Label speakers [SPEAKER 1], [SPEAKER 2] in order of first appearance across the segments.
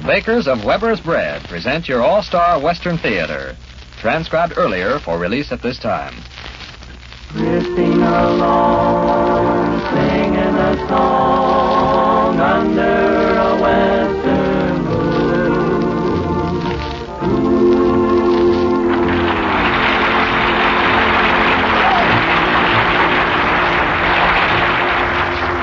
[SPEAKER 1] Bakers of Weber's Bread present your all-star Western Theater, transcribed earlier for release at this time.
[SPEAKER 2] Drifting along, singing a song under a western moon.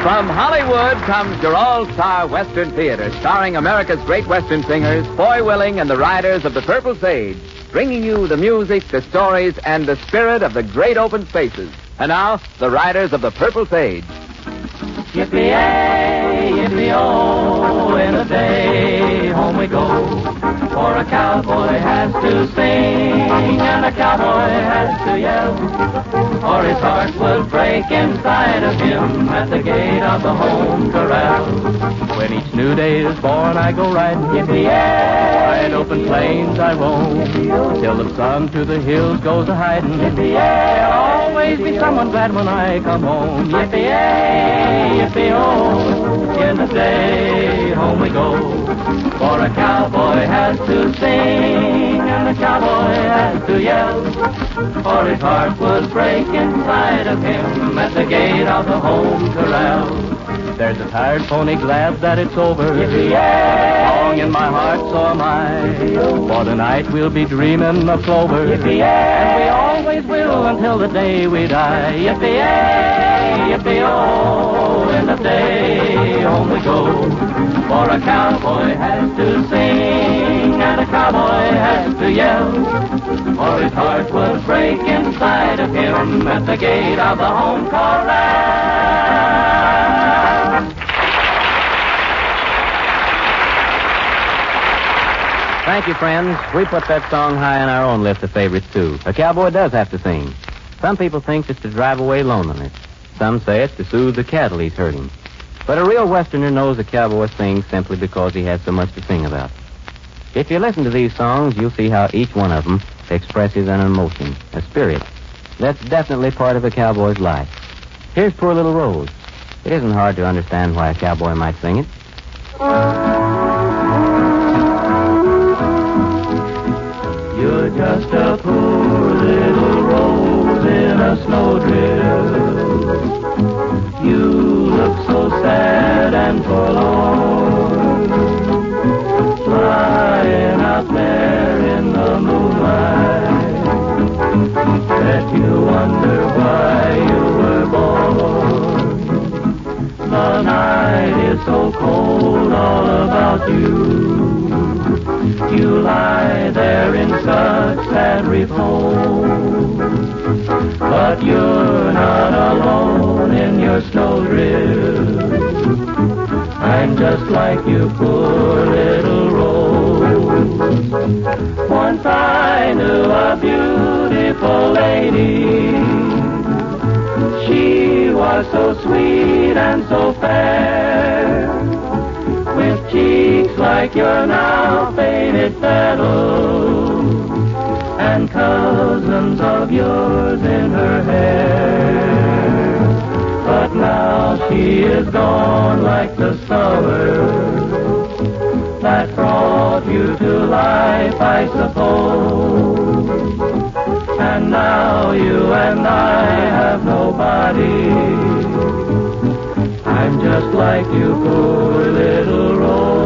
[SPEAKER 3] From Hollywood comes your all-star Western Theater, starring America's great Western singers, Foy Willing and the Riders of the Purple Sage, bringing you the music, the stories, and the spirit of the great open spaces. And now, the Riders of the Purple Sage.
[SPEAKER 2] Yippee-yay, yippee-oh, in a day home we go. For a cowboy has to sing and a cowboy has to yell, or his heart will break inside of him at the gate of the home corral. When each new day is born, I go riding, yippee-yay, wide open plains I roam, till the sun to the hills goes a-hiding, yippee-yay, there'll always be someone glad when I come home, yippee-yay, yippee-oh, in the day home we go. For a cowboy has to sing and a cowboy has to yell, or his heart would break inside of him at the gate of the home corral. There's a tired pony glad that it's over, yippee-yay, song in my heart, so am I. For tonight we'll be dreaming of clover, yippee-yay, and we always will until the day we die. Yippee-yay, yippee-oh, in the day home we go. For a cowboy has to sing and a cowboy has to yell, or his heart will break inside of him at the gate of the home corral.
[SPEAKER 3] Thank you, friends. We put that song high on our own list of favorites, too. A cowboy does have to sing. Some people think it's to drive away loneliness. Some say it's to soothe the cattle he's herding. But a real Westerner knows a cowboy sings simply because he has so much to sing about. If you listen to these songs, you'll see how each one of them expresses an emotion, a spirit. That's definitely part of a cowboy's life. Here's Poor Little Rose. It isn't hard to understand why a cowboy might sing it.
[SPEAKER 2] You're just a poor little rose in a snowdrift. You look so sad and forlorn, lying out there in the moonlight, that you wonder why you were born. The night is so cold all about you. You lie there in such sad repose, but you're not alone in your snowdrift. I'm just like you, poor little rose. Once I knew a beautiful lady. She was so sweet and so fair, with cheeks like your now faded petals, and cousins of yours in her hair. But now she is gone like the summer that brought you to life, I suppose. And now you and I have nobody. I'm just like you, poor little rose.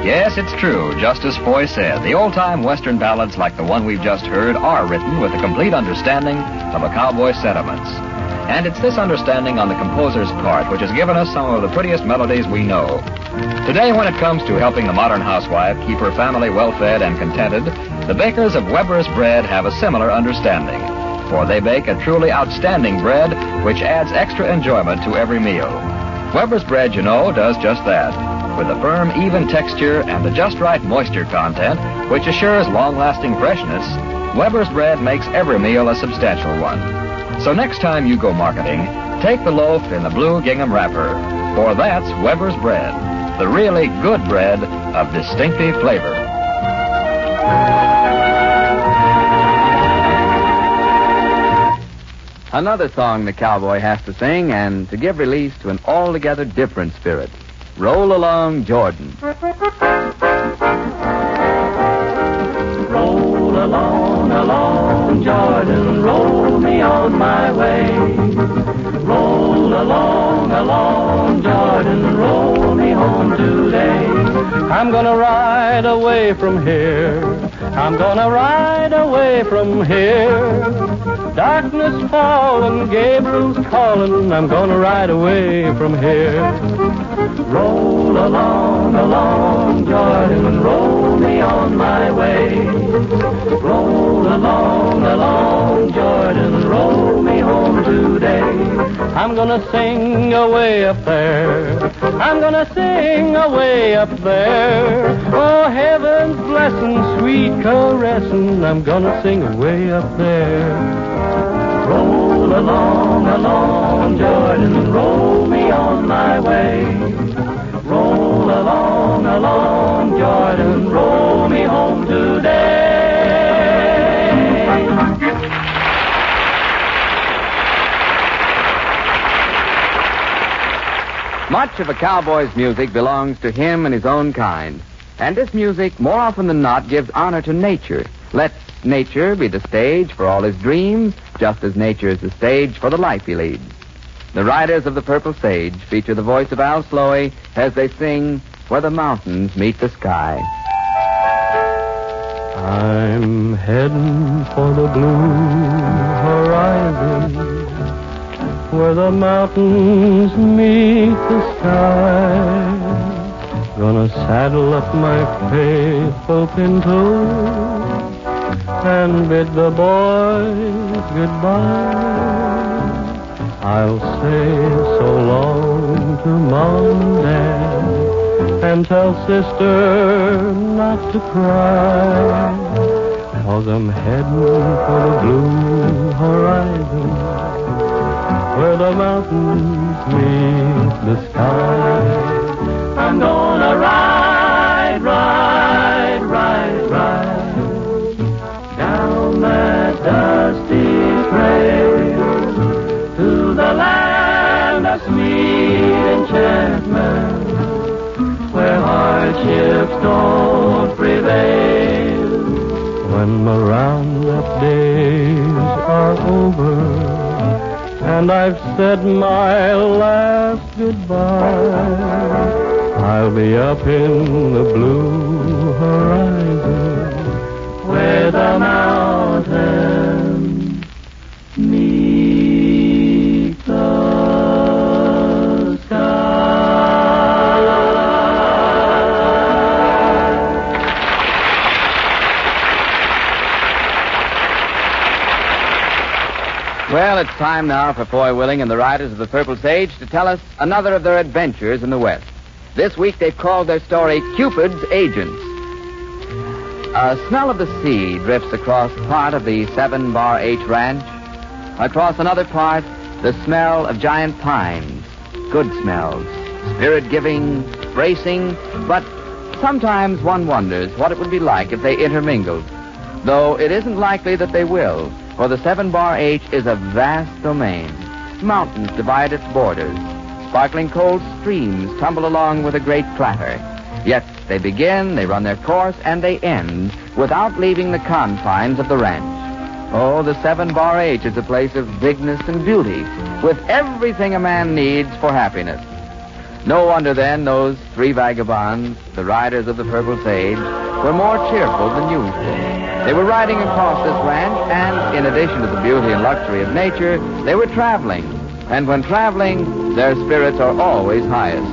[SPEAKER 1] Yes, it's true, just as Foy said. The old-time Western ballads like the one we've just heard are written with a complete understanding of a cowboy's sentiments. And it's this understanding on the composer's part which has given us some of the prettiest melodies we know. Today, when it comes to helping the modern housewife keep her family well-fed and contented, the bakers of Weber's Bread have a similar understanding. For they bake a truly outstanding bread which adds extra enjoyment to every meal. Weber's Bread, you know, does just that. With a firm, even texture and the just right moisture content, which assures long-lasting freshness, Weber's Bread makes every meal a substantial one. So next time you go marketing, take the loaf in the blue gingham wrapper, for that's Weber's Bread, the really good bread of distinctive flavor.
[SPEAKER 4] Another song the cowboy has to sing and to give release to an altogether different spirit. Roll Along, Jordan.
[SPEAKER 2] Roll along, along, Jordan, roll me on my way. Roll along, along, Jordan, roll me home today. I'm gonna ride away from here. I'm gonna ride away from here. Darkness falling, Gabriel's calling. I'm gonna ride away from here. Roll along, along, Jordan, roll me on my way. Roll along, along, Jordan, roll me home today. I'm gonna sing away up there. I'm gonna sing away up there. Oh, heaven's blessing, sweet caressing. I'm gonna sing away up there. Roll along, along, Jordan, roll me on my way. Roll along, along, Jordan, roll me home today.
[SPEAKER 4] Much of a cowboy's music belongs to him and his own kind. And this music, more often than not, gives honor to nature. Lets nature be the stage for all his dreams, just as nature is the stage for the life he leads. The Riders of the Purple Sage feature the voice of Al Sloey as they sing Where the Mountains Meet the Sky.
[SPEAKER 2] I'm heading for the blue horizon, where the mountains meet the sky. Gonna saddle up my faithful pinto and bid the boys goodbye. I'll say so long to Mom and Dad and tell Sister not to cry, 'cause I'm heading for the blue horizon, where the mountains meet the sky. I'm gonna ride, ride, ride, ride down that dusty trail to the land of sweet enchantment, where hardships don't prevail. When my roundup days are over and I've said my last goodbye, I'll be up in the blue horizon, where the mountains meet the sky.
[SPEAKER 4] Well, it's time now for Foy Willing and the Riders of the Purple Sage to tell us another of their adventures in the West. This week they've called their story Cupids Agent. A smell of the sea drifts across part of the 7 Bar H Ranch. Across another part, the smell of giant pines. Good smells, spirit-giving, bracing, but sometimes one wonders what it would be like if they intermingled. Though it isn't likely that they will, for the 7 Bar H is a vast domain. Mountains divide its borders. Sparkling cold streams tumble along with a great clatter. Yet they begin, they run their course, and they end without leaving the confines of the ranch. Oh, the 7 Bar H is a place of bigness and beauty, with everything a man needs for happiness. No wonder then those 3 vagabonds, the Riders of the Purple Sage, were more cheerful than usual. They were riding across this ranch, and in addition to the beauty and luxury of nature, they were traveling. And when traveling, their spirits are always highest.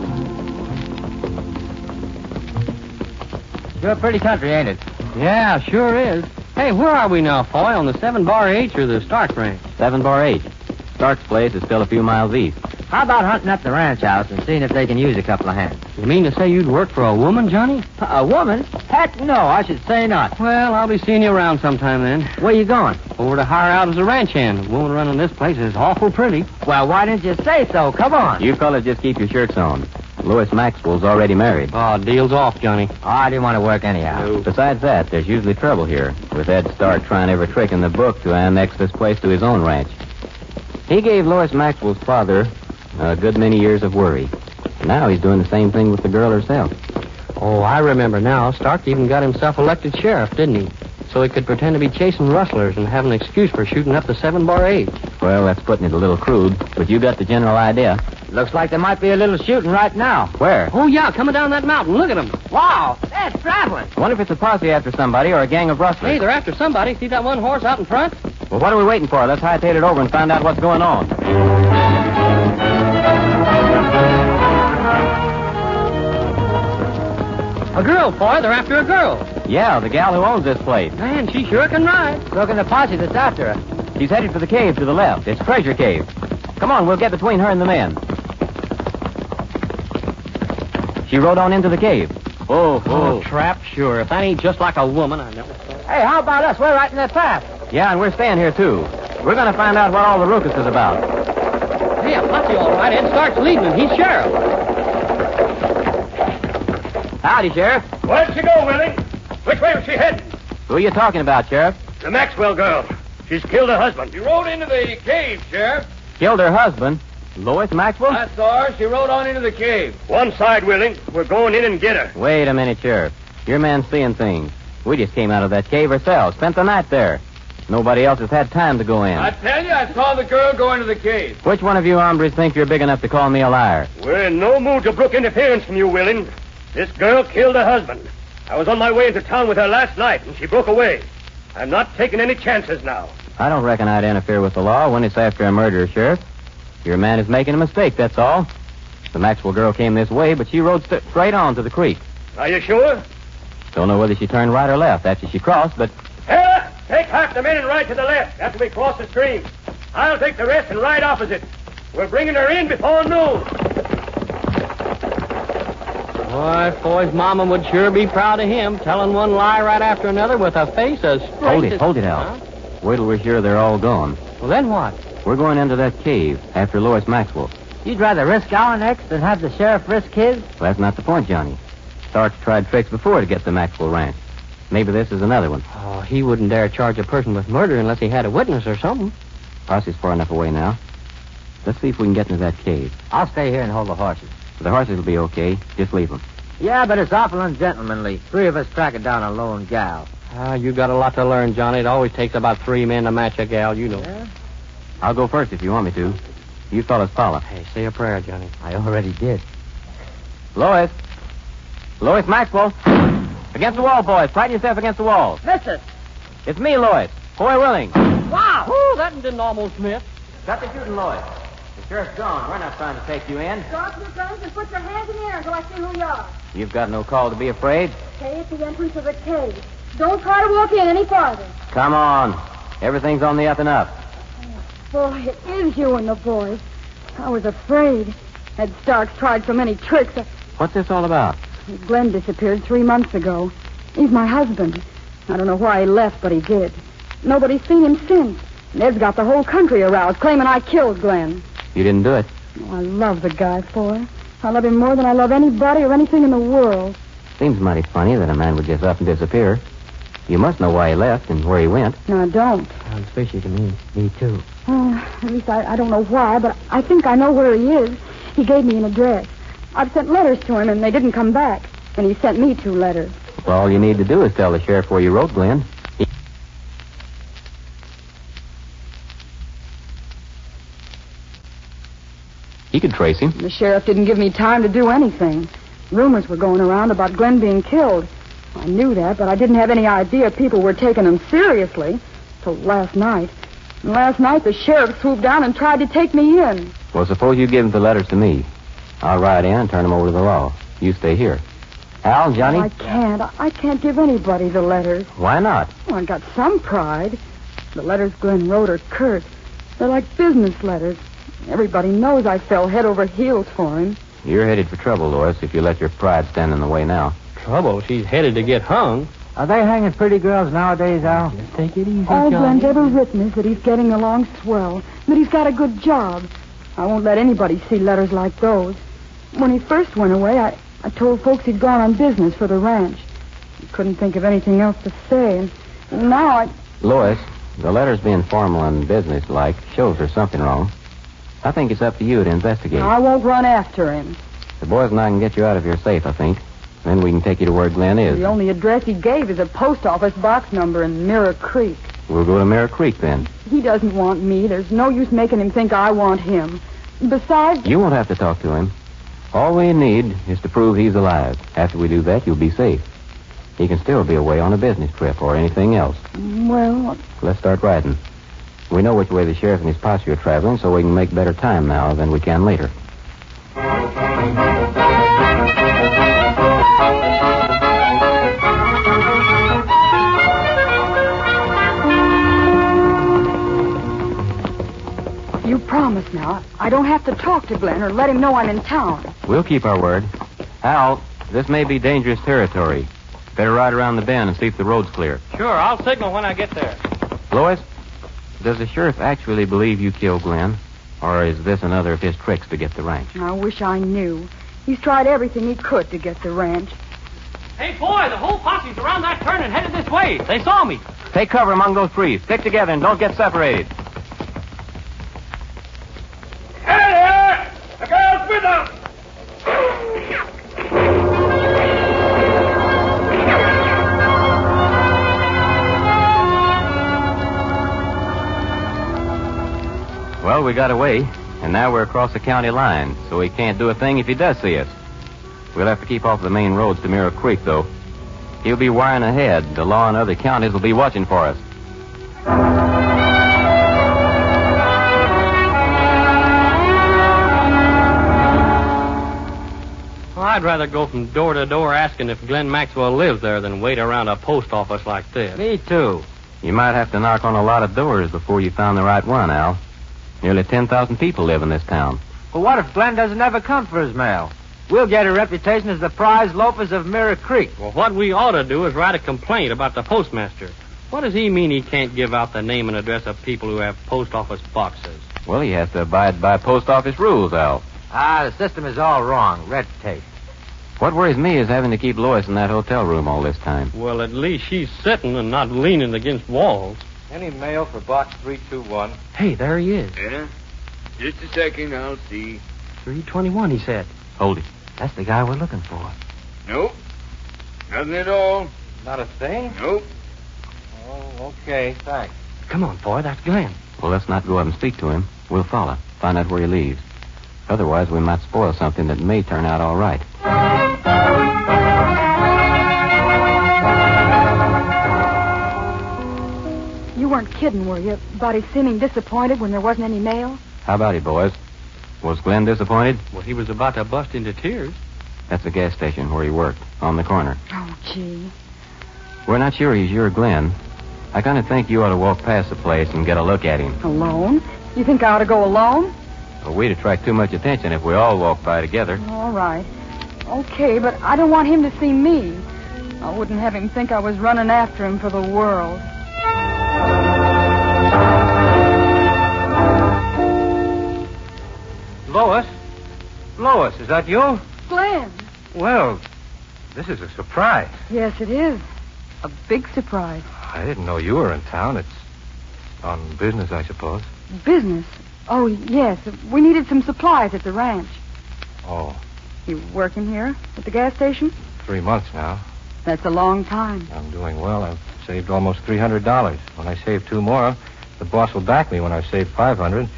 [SPEAKER 3] Sure a pretty country, ain't it?
[SPEAKER 5] Yeah, sure is. Hey, where are we now, Foy? On the 7 Bar H or the Stark Ranch?
[SPEAKER 3] 7 Bar H. Stark's place is still a few miles east.
[SPEAKER 6] How about hunting up the ranch house and seeing if they can use a couple of hands?
[SPEAKER 5] You mean to say you'd work for a woman, Johnny?
[SPEAKER 6] A woman? Heck no, I should say not.
[SPEAKER 5] Well, I'll be seeing you around sometime then.
[SPEAKER 6] Where you going?
[SPEAKER 5] Over to hire out as a ranch hand. The woman running this place is awful pretty.
[SPEAKER 6] Well, why didn't you say so? Come on.
[SPEAKER 3] You fellas just keep your shirts on. Louis Maxwell's already married.
[SPEAKER 5] Oh, deal's off, Johnny.
[SPEAKER 6] Oh, I didn't want to work anyhow.
[SPEAKER 3] Besides that, there's usually trouble here, with Ed Stark trying every trick in the book to annex this place to his own ranch. He gave Lois Maxwell's father a good many years of worry. And now he's doing the same thing with the girl herself.
[SPEAKER 5] Oh, I remember now. Stark even got himself elected sheriff, didn't he? So he could pretend to be chasing rustlers and have an excuse for shooting up the 7-bar 8.
[SPEAKER 3] Well, that's putting it a little crude, but you got the general idea.
[SPEAKER 6] Looks like there might be a little shooting right now.
[SPEAKER 3] Where?
[SPEAKER 5] Oh, yeah, coming down that mountain. Look at them.
[SPEAKER 6] Wow, that's traveling.
[SPEAKER 3] I wonder if it's a posse after somebody or a gang of rustlers.
[SPEAKER 5] Hey, they're after somebody. See that one horse out in front?
[SPEAKER 3] Well, what are we waiting for? Let's hightail it over and find out what's going on.
[SPEAKER 5] A girl, Foy. They're after a girl.
[SPEAKER 3] Yeah, the gal who owns this place.
[SPEAKER 5] Man, she sure can ride.
[SPEAKER 6] Look in the posse that's after her.
[SPEAKER 3] She's headed for the cave to the left. It's Treasure Cave. Come on, we'll get between her and the men. She rode on into the cave.
[SPEAKER 5] Oh, trap, sure. If that ain't just like a woman, I never thought.
[SPEAKER 6] Hey, how about us? We're right in their path.
[SPEAKER 3] Yeah, and we're staying here, too. We're going to find out what all the ruckus is about.
[SPEAKER 5] Hey, a posse, all right. Ed Stark's leading him. He's sheriff.
[SPEAKER 3] Howdy, Sheriff.
[SPEAKER 7] Where'd she go, Willie? Which way was she heading?
[SPEAKER 3] Who are you talking about, Sheriff?
[SPEAKER 7] The Maxwell girl. She's killed her husband.
[SPEAKER 4] She rode into the cave, Sheriff.
[SPEAKER 3] Killed her husband. Lois Maxwell?
[SPEAKER 4] I saw her. She rode on into the cave.
[SPEAKER 7] One side, Willie. We're going in and get her.
[SPEAKER 3] Wait a minute, Sheriff. Your man's seeing things. We just came out of that cave ourselves. Spent the night there. Nobody else has had time to go in.
[SPEAKER 4] I tell you, I saw the girl go into the cave.
[SPEAKER 3] Which one of you hombres think you're big enough to call me a liar?
[SPEAKER 7] We're in no mood to brook interference from you, Willie. This girl killed her husband. I was on my way into town with her last night, and she broke away. I'm not taking any chances now.
[SPEAKER 3] I don't reckon I'd interfere with the law when it's after a murder, Sheriff. Your man is making a mistake, that's all. The Maxwell girl came this way, but she rode straight on to the creek.
[SPEAKER 7] Are you sure?
[SPEAKER 3] Don't know whether she turned right or left after she crossed, but...
[SPEAKER 7] Hera, take half the men and ride to the left after we cross the stream. I'll take the rest and ride opposite. We're bringing her in before noon.
[SPEAKER 5] Boy, Foy's mama would sure be proud of him, telling one lie right after another with a face as straight
[SPEAKER 3] Hold it, Al.
[SPEAKER 5] Huh?
[SPEAKER 3] Wait till we're sure they're all gone.
[SPEAKER 5] Well, then what?
[SPEAKER 3] We're going into that cave after Lois Maxwell.
[SPEAKER 6] You'd rather risk our necks than have the sheriff risk his?
[SPEAKER 3] Well, that's not the point, Johnny. Stark's tried tricks before to get the Maxwell ranch. Maybe this is another one.
[SPEAKER 5] Oh, he wouldn't dare charge a person with murder unless he had a witness or something.
[SPEAKER 3] Posse's far enough away now. Let's see if we can get into that cave.
[SPEAKER 6] I'll stay here and hold the horses.
[SPEAKER 3] The horses will be okay. Just leave them.
[SPEAKER 6] Yeah, but it's awful ungentlemanly. 3 of us tracking down a lone gal.
[SPEAKER 5] Ah, you got a lot to learn, Johnny. It always takes about 3 men to match a gal, you know.
[SPEAKER 6] Yeah?
[SPEAKER 3] I'll go first if you want me to. You fellas follow.
[SPEAKER 5] Hey, say a prayer, Johnny.
[SPEAKER 6] I already did.
[SPEAKER 3] Lois. Lois Maxwell. Against the wall, boys. Frighten yourself against the wall.
[SPEAKER 6] Mister!
[SPEAKER 3] It's me, Lois. Boy Willing.
[SPEAKER 6] Wow!
[SPEAKER 5] Whew, that didn't almost miss.
[SPEAKER 3] Got the shooting, Lois. The sheriff's gone. We're not trying to take you in.
[SPEAKER 8] Drop your guns and put your hands in the air until I see who you are.
[SPEAKER 3] You've got no call to be afraid.
[SPEAKER 8] Stay at the entrance of the cave. Don't try to walk in any farther.
[SPEAKER 3] Come on. Everything's on the up and up.
[SPEAKER 8] Boy, it is you and the boys. I was afraid. Ed Stark's tried so many tricks.
[SPEAKER 3] What's this all about?
[SPEAKER 8] Glenn disappeared 3 months ago. He's my husband. I don't know why he left, but he did. Nobody's seen him since. Ned's got the whole country aroused, claiming I killed Glenn.
[SPEAKER 3] You didn't do it.
[SPEAKER 8] Oh, I love the guy, boy. I love him more than I love anybody or anything in the world.
[SPEAKER 3] Seems mighty funny that a man would just up and disappear. You must know why he left and where he went.
[SPEAKER 8] No, I don't.
[SPEAKER 6] Sounds fishy to me. Me, too.
[SPEAKER 8] At least I don't know why, but I think I know where he is. He gave me an address. I've sent letters to him, and they didn't come back. And he sent me 2 letters.
[SPEAKER 3] Well, all you need to do is tell the sheriff where you wrote, Glenn. He could trace him.
[SPEAKER 8] The sheriff didn't give me time to do anything. Rumors were going around about Glenn being killed. I knew that, but I didn't have any idea people were taking him seriously till last night. And last night, the sheriff swooped down and tried to take me in.
[SPEAKER 3] Well, suppose you give the letters to me. I'll ride in and turn them over to the law. You stay here. Al, Johnny?
[SPEAKER 8] I can't. I can't give anybody the letters.
[SPEAKER 3] Why not?
[SPEAKER 8] Well, I got some pride. The letters Glenn wrote are curt. They're like business letters. Everybody knows I fell head over heels for him.
[SPEAKER 3] You're headed for trouble, Lois, if you let your pride stand in the way now.
[SPEAKER 5] Trouble? She's headed to get hung.
[SPEAKER 6] Are they hanging pretty girls nowadays, Al?
[SPEAKER 5] Just take it easy,
[SPEAKER 8] All
[SPEAKER 5] Johnny.
[SPEAKER 8] Glenn's ever written is that he's getting along swell, that he's got a good job. I won't let anybody see letters like those. When he first went away, I told folks he'd gone on business for the ranch. I couldn't think of anything else to say, and now
[SPEAKER 3] Lois, the letters being formal and business-like shows there's something wrong. I think it's up to you to investigate.
[SPEAKER 8] I won't run after him.
[SPEAKER 3] The boys and I can get you out of here safe, I think. Then we can take you to where Glenn is.
[SPEAKER 8] The only address he gave is a post office box number in Mirror Creek.
[SPEAKER 3] We'll go to Mirror Creek, then.
[SPEAKER 8] He doesn't want me. There's no use making him think I want him. Besides...
[SPEAKER 3] You won't have to talk to him. All we need is to prove he's alive. After we do that, you'll be safe. He can still be away on a business trip or anything else.
[SPEAKER 8] Well...
[SPEAKER 3] Let's start riding. We know which way the sheriff and his posse are traveling, so we can make better time now than we can later.
[SPEAKER 8] You promise now. I don't have to talk to Glenn or let him know I'm in town.
[SPEAKER 3] We'll keep our word. Hal, this may be dangerous territory. Better ride around the bend and see if the road's clear.
[SPEAKER 5] Sure, I'll signal when I get there.
[SPEAKER 3] Lois, does the sheriff actually believe you killed Glenn? Or is this another of his tricks to get the ranch?
[SPEAKER 8] I wish I knew. He's tried everything he could to get the ranch.
[SPEAKER 5] Hey, boy, the whole posse's around that turn and headed this way. They saw me.
[SPEAKER 3] Take cover among those trees. Stick together and don't get separated.
[SPEAKER 7] Hey there! The girl's with us!
[SPEAKER 3] Well, we got away, and now we're across the county line, so he can't do a thing if he does see us. We'll have to keep off the main roads to Mirror Creek, though. He'll be wiring ahead. The law in other counties will be watching for us.
[SPEAKER 5] Well, I'd rather go from door to door asking if Glenn Maxwell lives there than wait around a post office like this.
[SPEAKER 6] Me too.
[SPEAKER 3] You might have to knock on a lot of doors before you found the right one, Al. Nearly 10,000 people live in this town.
[SPEAKER 6] Well, what if Glenn doesn't ever come for his mail? We'll get a reputation as the prize loafers of Mirror Creek.
[SPEAKER 5] Well, what we ought to do is write a complaint about the postmaster. What does he mean he can't give out the name and address of people who have post office boxes?
[SPEAKER 3] Well, he has to abide by post office rules, Al.
[SPEAKER 6] The system is all wrong. Red tape.
[SPEAKER 3] What worries me is having to keep Lois in that hotel room all this time.
[SPEAKER 5] Well, at least she's sitting and not leaning against walls.
[SPEAKER 9] Any mail for box 321?
[SPEAKER 5] Hey, there he is.
[SPEAKER 9] Yeah? Just a second, I'll see.
[SPEAKER 5] 321, he said.
[SPEAKER 3] Hold it.
[SPEAKER 6] That's the guy we're looking for.
[SPEAKER 9] Nope. Nothing at all.
[SPEAKER 5] Not a thing?
[SPEAKER 9] Nope.
[SPEAKER 5] Oh, okay, thanks. Come on, boy, that's Glenn.
[SPEAKER 3] Well, let's not go up and speak to him. We'll follow. Find out where he leaves. Otherwise, we might spoil something that may turn out all right.
[SPEAKER 8] You weren't kidding, were you, about his seeming disappointed when there wasn't any mail?
[SPEAKER 3] How about it, boys? Was Glenn disappointed?
[SPEAKER 5] Well, he was about to bust into tears.
[SPEAKER 3] That's the gas station where he worked, on the corner.
[SPEAKER 8] Oh, gee.
[SPEAKER 3] We're not sure he's your Glenn. I kind of think you ought to walk past the place and get a look at him.
[SPEAKER 8] Alone? You think I ought to go alone?
[SPEAKER 3] Well, we'd attract too much attention if we all walked by together.
[SPEAKER 8] All right. Okay, but I don't want him to see me. I wouldn't have him think I was running after him for the world.
[SPEAKER 9] Lois? Lois, is that you?
[SPEAKER 8] Glenn.
[SPEAKER 9] Well, this is a surprise.
[SPEAKER 8] Yes, it is. A big surprise.
[SPEAKER 9] I didn't know you were in town. It's on business, I suppose.
[SPEAKER 8] Business? Oh, yes. We needed some supplies at the ranch.
[SPEAKER 9] Oh,
[SPEAKER 8] You working here at the gas station?
[SPEAKER 9] 3 months now.
[SPEAKER 8] That's a long time.
[SPEAKER 9] I'm doing well. I've saved almost $300. When I save 2 more, the boss will back me when I've saved $500.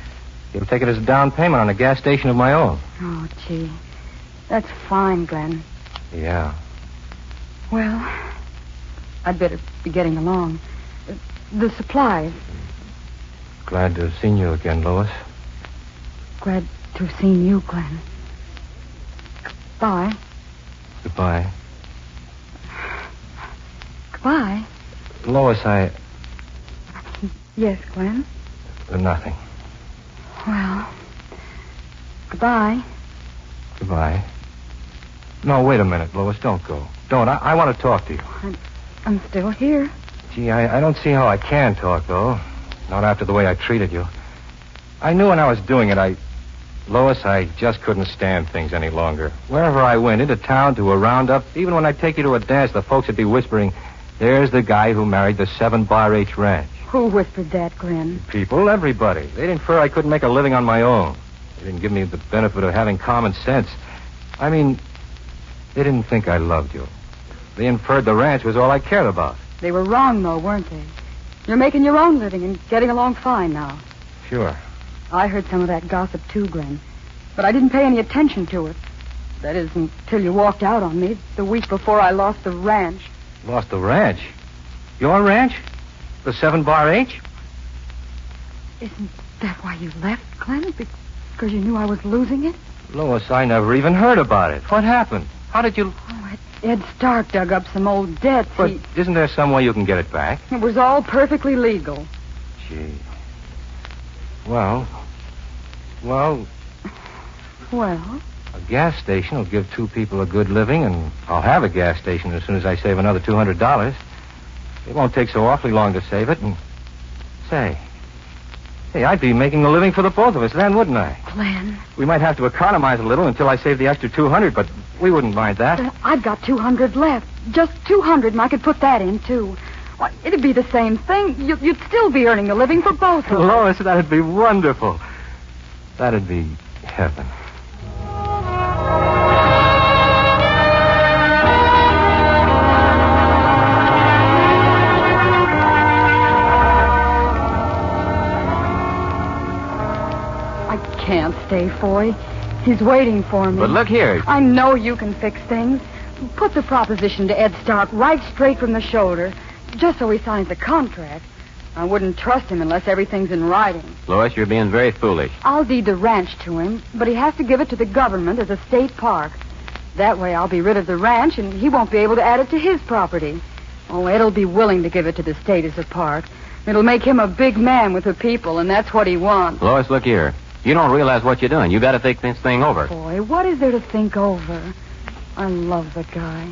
[SPEAKER 9] He'll take it as a down payment on a gas station of my own.
[SPEAKER 8] Oh, gee. That's fine, Glenn.
[SPEAKER 9] Yeah.
[SPEAKER 8] Well, I'd better be getting along. The supplies.
[SPEAKER 9] Glad to have seen you again, Lois.
[SPEAKER 8] Glad to have seen you, Glenn. Goodbye.
[SPEAKER 9] Goodbye.
[SPEAKER 8] Goodbye.
[SPEAKER 9] Lois,
[SPEAKER 8] Yes, Glenn.
[SPEAKER 9] Nothing.
[SPEAKER 8] Well, goodbye.
[SPEAKER 9] Goodbye. No, wait a minute, Lois. Don't go. Don't. I want to talk to you.
[SPEAKER 8] I'm still here.
[SPEAKER 9] Gee, I don't see how I can talk, though. Not after the way I treated you. I knew when I was doing it, Lois, I just couldn't stand things any longer. Wherever I went, into town, to a roundup, even when I'd take you to a dance, the folks would be whispering, "There's the guy who married the 7-Bar H ranch."
[SPEAKER 8] Who whispered that, Glenn?
[SPEAKER 9] People, everybody. They'd infer I couldn't make a living on my own. They didn't give me the benefit of having common sense. I mean, they didn't think I loved you. They inferred the ranch was all I cared about.
[SPEAKER 8] They were wrong, though, weren't they? You're making your own living and getting along fine now.
[SPEAKER 9] Sure.
[SPEAKER 8] I heard some of that gossip, too, Glenn. But I didn't pay any attention to it. That is, until you walked out on me the week before I lost the ranch.
[SPEAKER 9] Lost the ranch? Your ranch? The 7-Bar H?
[SPEAKER 8] Isn't that why you left, Glenn? Because you knew I was losing it?
[SPEAKER 9] Lois, I never even heard about it. What happened? How did you...
[SPEAKER 8] Oh, Ed Stark dug up some old debts.
[SPEAKER 9] But isn't there some way you can get it back?
[SPEAKER 8] It was all perfectly legal.
[SPEAKER 9] Gee. Well... Well, a gas station will give 2 people a good living, and I'll have a gas station as soon as I save another $200. It won't take so awfully long to save it, and... Say, I'd be making a living for the both of us then, wouldn't I?
[SPEAKER 8] Glenn.
[SPEAKER 9] We might have to economize a little until I save the extra $200, but we wouldn't mind that.
[SPEAKER 8] I've got $200 left. Just $200, and I could put that in, too. Why, it'd be the same thing. You'd still be earning a living for both of us.
[SPEAKER 9] Lois, that'd be wonderful. That'd be heaven.
[SPEAKER 8] I can't stay, Foy. He's waiting for me.
[SPEAKER 3] But look here.
[SPEAKER 8] I know you can fix things. Put the proposition to Ed Stark right straight from the shoulder, just so he signs the contract. I wouldn't trust him unless everything's in writing.
[SPEAKER 3] Lois, you're being very foolish.
[SPEAKER 8] I'll deed the ranch to him, but he has to give it to the government as a state park. That way I'll be rid of the ranch, and he won't be able to add it to his property. Oh, Ed'll be willing to give it to the state as a park. It'll make him a big man with the people, and that's what he wants.
[SPEAKER 3] Lois, look here. You don't realize what you're doing. You got to think this thing over.
[SPEAKER 8] Boy, what is there to think over? I love the guy.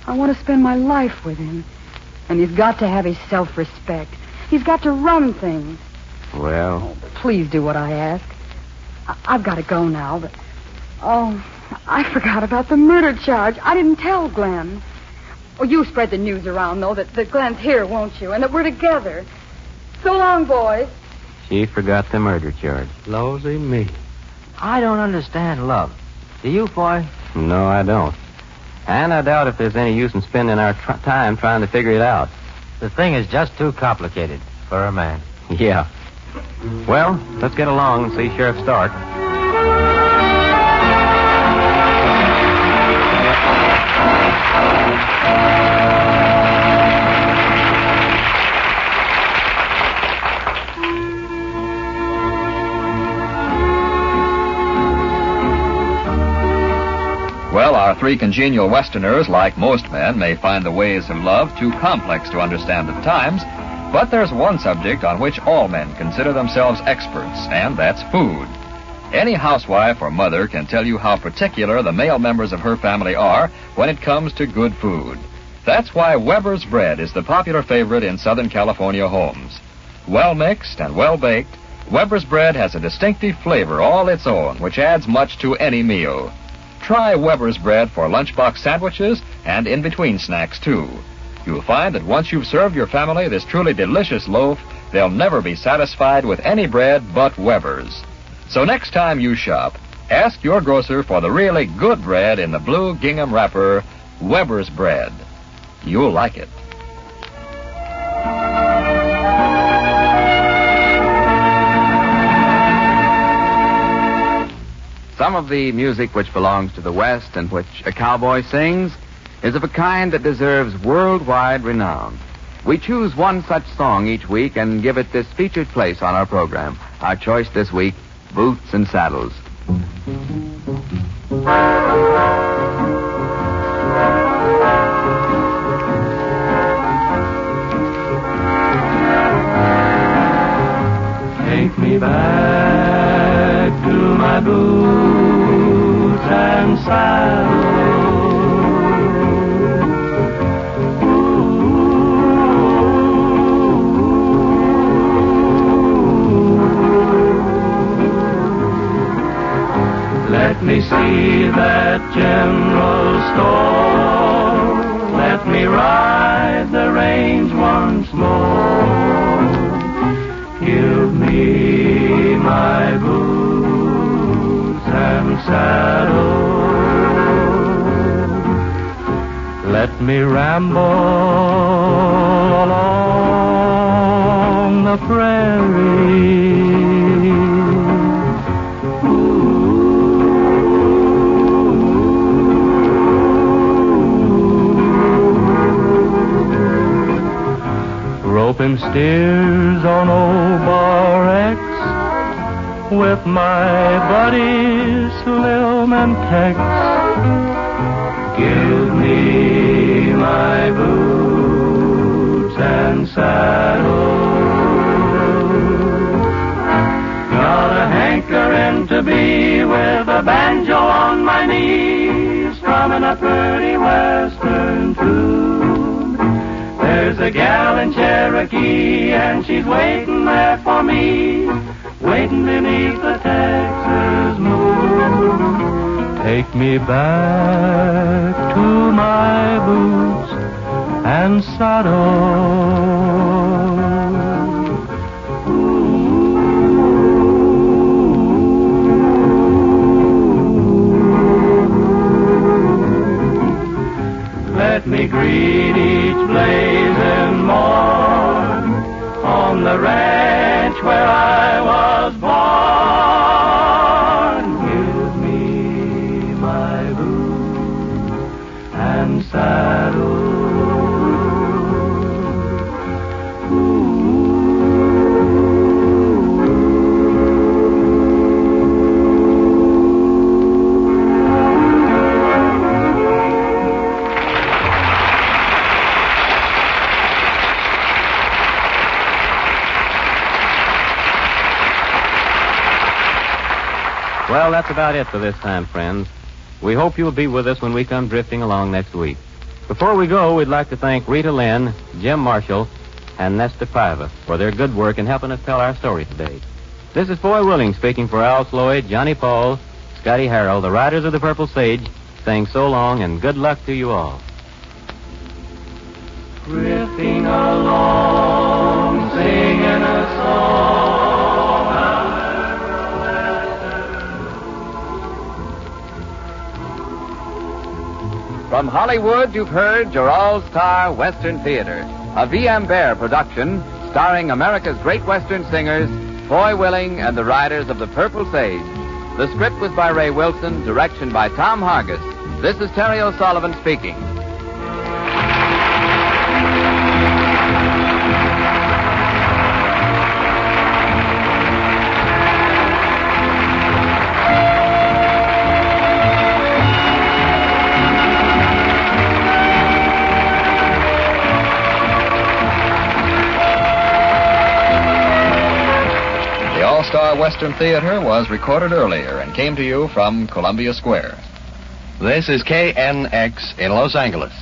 [SPEAKER 8] I want to spend my life with him. And he's got to have his self-respect. He's got to run things.
[SPEAKER 3] Well...
[SPEAKER 8] Please do what I ask. I've got to go now, but... Oh, I forgot about the murder charge. I didn't tell Glenn. Oh, you spread the news around, though, that Glenn's here, won't you? And that we're together. So long, boys.
[SPEAKER 3] She forgot the murder charge.
[SPEAKER 5] Losey me.
[SPEAKER 6] I don't understand love. Do you, Foy?
[SPEAKER 3] No, I don't. And I doubt if there's any use in spending our time trying to figure it out.
[SPEAKER 6] The thing is just too complicated for a man.
[SPEAKER 3] Yeah. Well, let's get along and see Sheriff Stark.
[SPEAKER 1] Well, our 3 congenial Westerners, like most men, may find the ways of love too complex to understand at times, but there's one subject on which all men consider themselves experts, and that's food. Any housewife or mother can tell you how particular the male members of her family are when it comes to good food. That's why Weber's bread is the popular favorite in Southern California homes. Well mixed and well baked, Weber's bread has a distinctive flavor all its own, which adds much to any meal. Try Weber's bread for lunchbox sandwiches and in-between snacks, too. You'll find that once you've served your family this truly delicious loaf, they'll never be satisfied with any bread but Weber's. So next time you shop, ask your grocer for the really good bread in the blue gingham wrapper, Weber's bread. You'll like it.
[SPEAKER 4] Some of the music which belongs to the West and which a cowboy sings is of a kind that deserves worldwide renown. We choose one such song each week and give it this featured place on our program. Our choice this week, Boots and Saddles.
[SPEAKER 2] Take me back to my boots and saddle. Let me see that general store. Let me ride the range once more. Give me my boots me ramble along the prairie. Roping steers on old Bar X with my buddies Slim and Tex. Give me my boots and saddle. Got a hankering to be with a banjo on my knee, strumming a pretty western tune. There's a gal in Cherokee, and she's waiting there for me, waiting beneath the Texas moon. Take me back to my boots and saddle. Let me greet each blazing morn on the ranch where I was born. Give me my boots and saddle.
[SPEAKER 3] Well, that's about it for this time, friends. We hope you'll be with us when we come drifting along next week. Before we go, we'd like to thank Rita Lynn, Jim Marshall, and Nesta Piva for their good work in helping us tell our story today. This is Foy Willing speaking for Al Sloyd, Johnny Paul, Scotty Harrell, the Riders of the Purple Sage, saying so long and good luck to you all.
[SPEAKER 2] Drifting along, singing a song.
[SPEAKER 4] From Hollywood, you've heard your all-star Western Theater, a V.M. Bear production starring America's great Western singers, Foy Willing and the Riders of the Purple Sage. The script was by Ray Wilson, direction by Tom Hargis. This is Terry O'Sullivan speaking.
[SPEAKER 1] All-Star Western Theater was recorded earlier and came to you from Columbia Square.
[SPEAKER 10] This is KNX in Los Angeles.